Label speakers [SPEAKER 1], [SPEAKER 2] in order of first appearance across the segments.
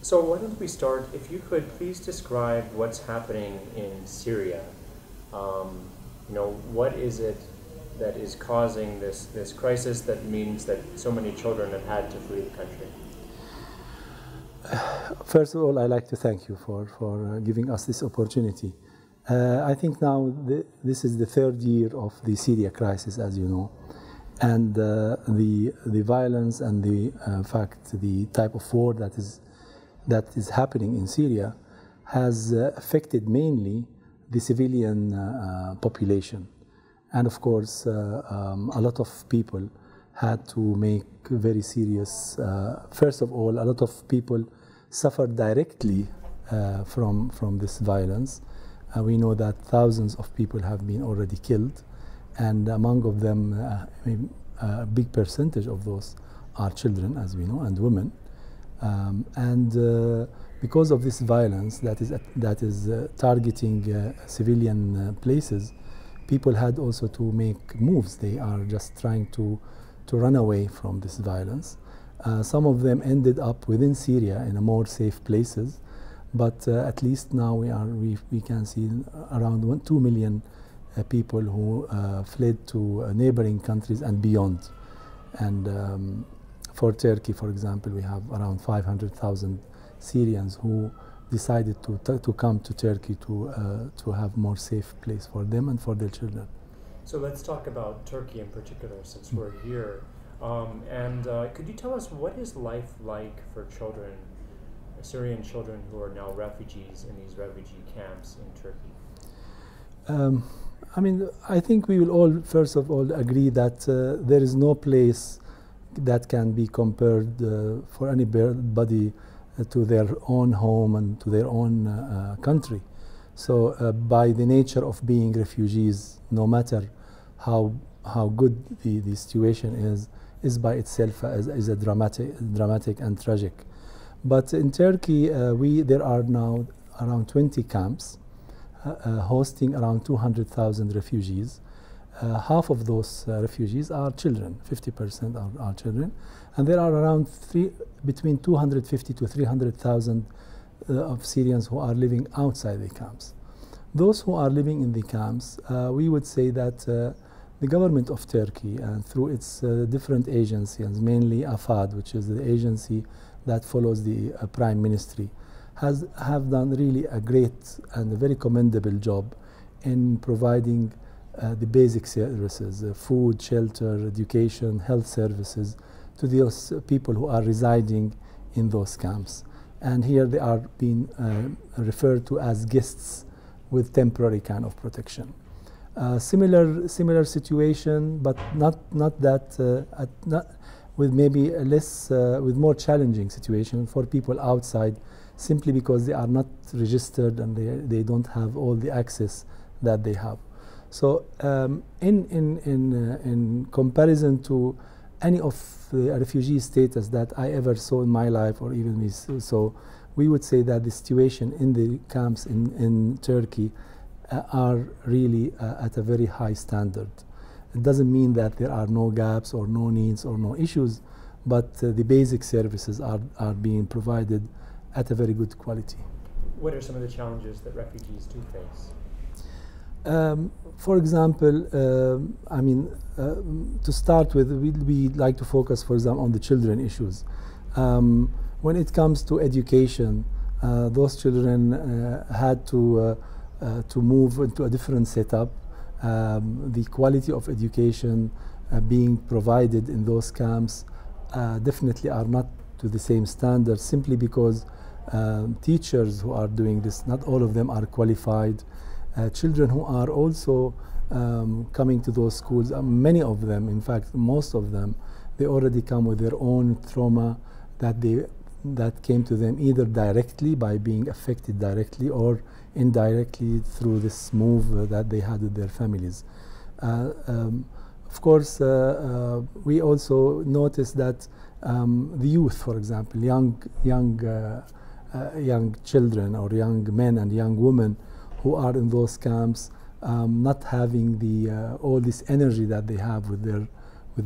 [SPEAKER 1] So why don't we start, if you could please describe what's happening in Syria. What is it that is causing this crisis that means that so many children have had to flee the country?
[SPEAKER 2] First of all, I'd like to thank you for giving us this opportunity. I think now this is the third year of the Syria crisis, as you know, and the violence and the type of war that is happening in Syria has affected mainly the civilian population, and of course a lot of people had to make very serious. First of all, a lot of people suffered directly from this violence. We know that thousands of people have been already killed, and among of them, a big percentage of those are children, as we know, and women. Because of this violence that is targeting civilian places, people had also to make moves. They are just trying to run away from this violence. Some of them ended up within Syria in a more safe places, but at least now we can see around 2 million people who fled to neighboring countries and beyond. And for Turkey, for example, we have around 500,000 Syrians who decided to come to Turkey to have more safe place for them and for their children.
[SPEAKER 1] So let's talk about Turkey in particular, since we're here. Could you tell us what is life like for children, Syrian children who are now refugees in these refugee camps in Turkey?
[SPEAKER 2] I think we will all, first of all, agree that there is no place that can be compared for anybody to their own home and to their own country. So by the nature of being refugees, no matter how good the situation is by itself is a dramatic and tragic. But in Turkey, there are now around 20 camps hosting around 200,000 refugees. Half of those refugees are children, 50% are children, and there are around between 250 to 300,000 of Syrians who are living outside the camps. Those who are living in the camps, we would say that the government of Turkey, through its different agencies, mainly AFAD, which is the agency that follows the Prime Ministry, have done really a great and a very commendable job in providing the basic services, food, shelter, education, health services to those people who are residing in those camps. And here they are being referred to as guests with temporary kind of protection. Similar situation, but not with maybe with more challenging situation for people outside, simply because they are not registered and they don't have all the access that they have. So in comparison to any of the refugee status that I ever saw in my life, or even we saw, we would say that the situation in the camps in Turkey are really at a very high standard. It doesn't mean that there are no gaps or no needs or no issues, but the basic services are being provided at a very good quality.
[SPEAKER 1] What are some of the challenges that refugees do face?
[SPEAKER 2] For example, to start with, we like to focus, for example, on the children issues. When it comes to education, those children had to move into a different setup. The quality of education being provided in those camps definitely are not to the same standard, simply because teachers who are doing this, not all of them are qualified. Children who are also coming to those schools, many of them, in fact most of them, they already come with their own trauma that came to them either directly by being affected directly or indirectly through this move that they had with their families. Of course, we also noticed that the youth, for example, young children or young men and young women who are in those camps, not having all this energy that they have with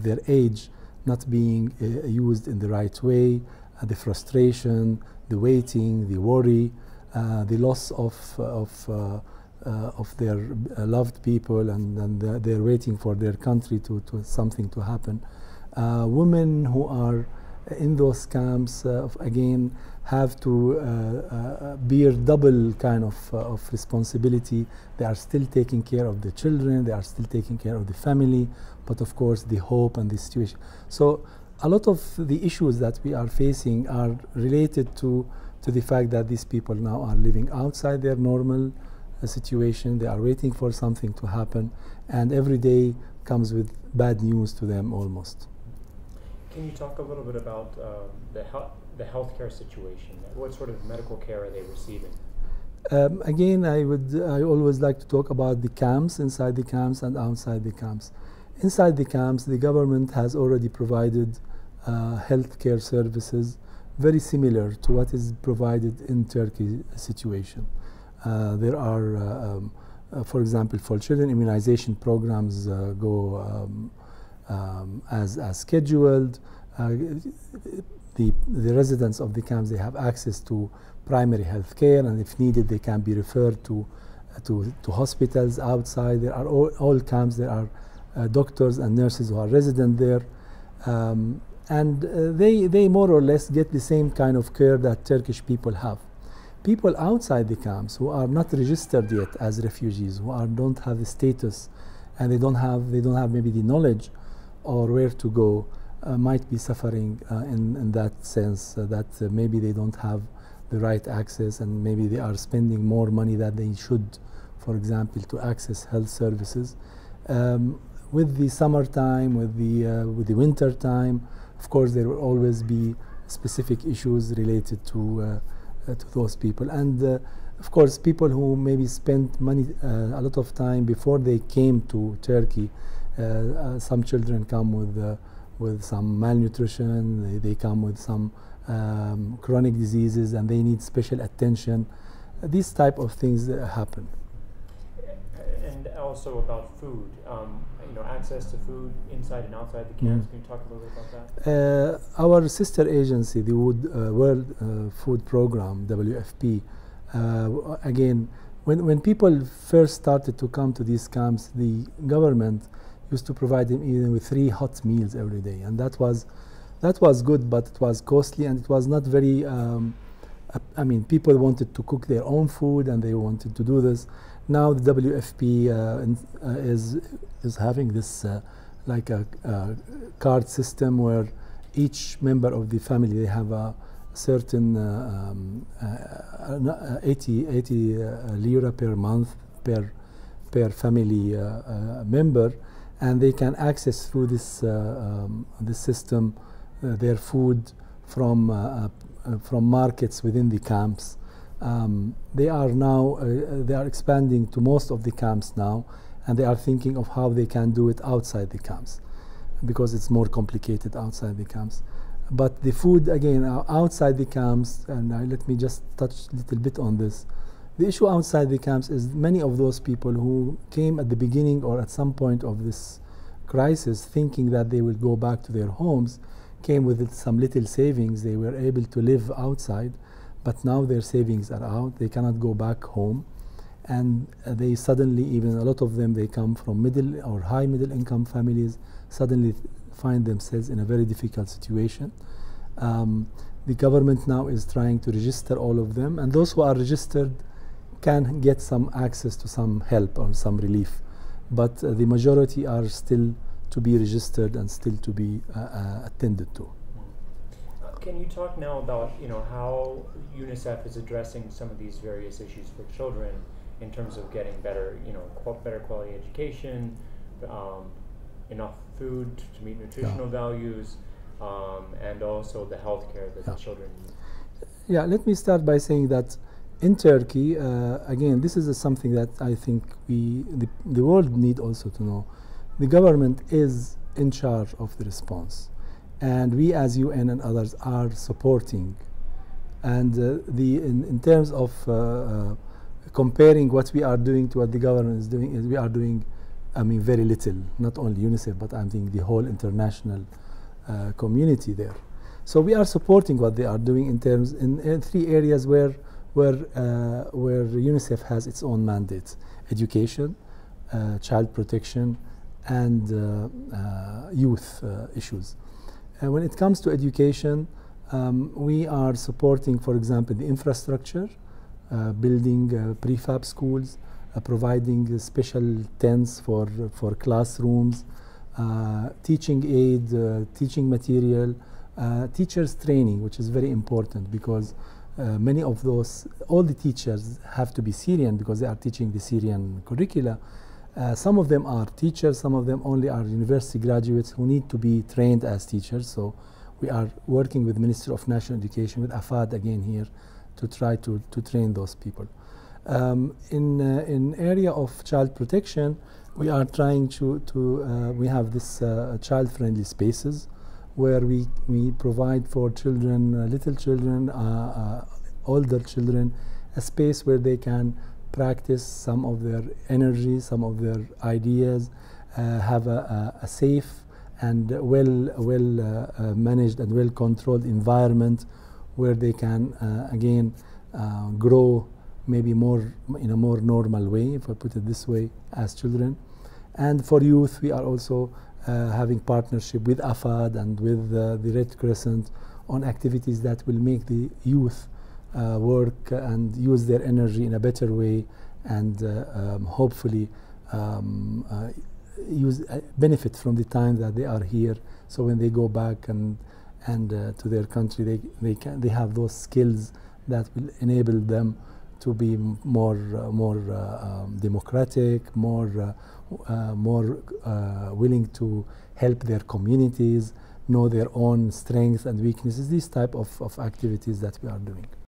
[SPEAKER 2] their age, not being used in the right way, the frustration, the waiting, the worry, the loss of their loved people, and they're waiting for their country to something to happen. Women who are in those camps again have to bear double kind of responsibility. They are still taking care of the children, they are still taking care of the family, but of course the hope and the situation. So a lot of the issues that we are facing are related to the fact that these people now are living outside their normal situation. They are waiting for something to happen, and every day comes with bad news to them almost.
[SPEAKER 1] Can you talk a little bit about the healthcare situation? What sort of medical care are they receiving?
[SPEAKER 2] Again, I always like to talk about the camps, inside the camps and outside the camps. Inside the camps, the government has already provided healthcare services very similar to what is provided in Turkey situation. There are, for example, for children, immunization programs go as scheduled. The residents of the camps, they have access to primary health care, and if needed they can be referred to hospitals outside. There are all camps, there are doctors and nurses who are resident there, and they more or less get the same kind of care that Turkish people have. People outside the camps who are not registered yet as refugees, who don't have the status, and they don't have maybe the knowledge or where to go, might be suffering in that sense, that maybe they don't have the right access, and maybe they are spending more money than they should, for example, to access health services. With the summertime, with the winter time, of course there will always be specific issues related to those people, and of course people who maybe spent money a lot of time before they came to Turkey. Some children come with some malnutrition, they come with some chronic diseases, and they need special attention. These type of things happen.
[SPEAKER 1] And also about food, access to food inside and outside the camps. Can you talk a little bit about that?
[SPEAKER 2] Our sister agency, the World Food Program, WFP, again, when people first started to come to these camps, the government used to provide them even with 3 hot meals every day, and that was good, but it was costly, and it was not very. People wanted to cook their own food, and they wanted to do this. Now the WFP is having this like a card system where each member of the family, they have a certain 80 lira per month per family member, and they can access through this system their food from markets within the camps. They are expanding to most of the camps now, and they are thinking of how they can do it outside the camps, because it's more complicated outside the camps. But the food, again, outside the camps, and let me just touch a little bit on this. The issue outside the camps is many of those people who came at the beginning or at some point of this crisis thinking that they will go back to their homes, came with some little savings. They were able to live outside, but now their savings are out. They cannot go back home, and they suddenly, even a lot of them, they come from middle or high middle income families, suddenly find themselves in a very difficult situation. The government now is trying to register all of them, and those who are registered can get some access to some help or some relief, but the majority are still to be registered and still to be attended to.
[SPEAKER 1] Can you talk now about how UNICEF is addressing some of these various issues for children in terms of getting better better quality education, enough food to meet nutritional values, and also the health care that the children need?
[SPEAKER 2] Yeah, let me start by saying that in Turkey, again, this is something that I think the world need also to know. The government is in charge of the response, and we as UN and others are supporting. And in terms of comparing what we are doing to what the government is doing, we are doing, very little. Not only UNICEF, but I'm thinking the whole international community there. So we are supporting what they are doing in terms in three areas where UNICEF has its own mandates: education, child protection, and youth issues. When it comes to education, we are supporting, for example, the infrastructure, building prefab schools, providing special tents for classrooms, teaching aid, teaching material, teachers training, which is very important because many of those, all the teachers have to be Syrian because they are teaching the Syrian curricula. Some of them are teachers, some of them only are university graduates who need to be trained as teachers. So we are working with Ministry of National Education, with AFAD again here, to try to train those people. In area of child protection, we are trying we have this child-friendly spaces where we provide for children, little children, older children, a space where they can practice some of their energy, some of their ideas, have a safe and well managed and well controlled environment where they can again grow maybe more in a more normal way, if I put it this way, as children. And for youth, we are also having partnership with AFAD and with the Red Crescent on activities that will make the youth work and use their energy in a better way, and hopefully benefit from the time that they are here. So when they go back and to their country, they have those skills that will enable them to be more democratic, more willing to help their communities, know their own strengths and weaknesses. These type of activities that we are doing.